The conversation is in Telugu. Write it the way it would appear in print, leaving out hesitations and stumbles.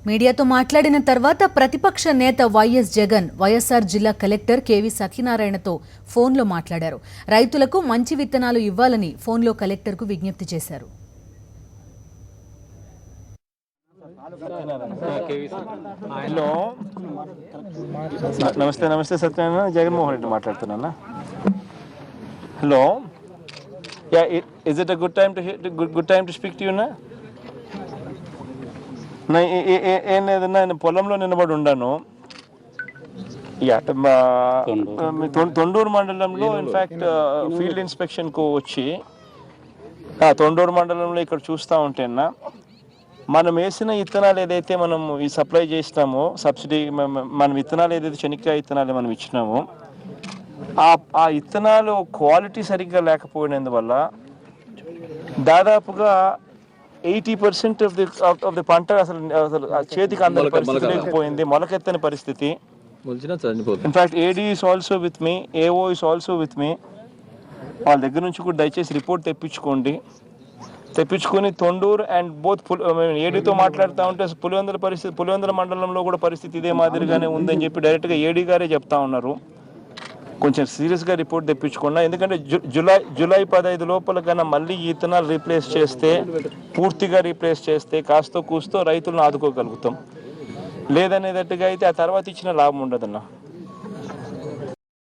మీడియాతో మాట్లాడిన తర్వాత ప్రతిపక్ష నేత వైఎస్ జగన్ వైఎస్ఆర్ జిల్లా కలెక్టర్ కేవీ సత్యనారాయణతో ఫోన్లో మాట్లాడారు. రైతులకు మంచి విత్తనాలు ఇవ్వాలని ఫోన్లో కలెక్టర్కు విజ్ఞప్తి చేశారు. నమస్తే సత్యనారాయణ, జగన్మోహన్ రెడ్డి మాట్లాడుతున్నా. Hello, yeah, is it a good time to speak to you నా? ఏం లేదన్నా, నేను పొలంలో నిలబడి ఉన్నాను. తొండూరు మండలంలో ఇన్ఫ్యాక్ట్ ఫీల్డ్ ఇన్స్పెక్షన్కు వచ్చి తొండూరు మండలంలో ఇక్కడ చూస్తూ ఉంటేనా, మనం వేసిన విత్తనాలు ఏదైతే మనం ఈ సప్లై చేస్తామో సబ్సిడీ, మనం విత్తనాలు ఏదైతే శనక్కాయ విత్తనాలు మనం ఇచ్చినామో ఆ విత్తనాలు క్వాలిటీ సరిగ్గా లేకపోయినందువల్ల దాదాపుగా 80% ఆఫ్ ది పంట అసలు చేతికి అందని పరిస్థితి లేకపోయింది, మొలకెత్తని పరిస్థితి. In fact AD is also with me, AO is also with me. వాళ్ళ దగ్గర నుంచి కూడా దయచేసి రిపోర్ట్ తెప్పించుకొని తొండూరు అండ్ బోత్ ఏడీతో మాట్లాడుతూ ఉంటే పులివెందుల మండలంలో కూడా పరిస్థితి ఇదే మాదిరిగానే ఉందని చెప్పి డైరెక్ట్గా ఏడీ గారే చెప్తా ఉన్నారు. కొంచెం సీరియస్గా రిపోర్ట్ తెప్పించుకున్నా, ఎందుకంటే జూలై 15 లోపల కన్నా మళ్ళీ ఈ విత్తనాలు పూర్తిగా రీప్లేస్ చేస్తే కాస్తో కూస్తో రైతులను ఆదుకోగలుగుతాం. లేదనేటట్టుగా అయితే ఆ తర్వాత ఇచ్చిన లాభం ఉండదన్న.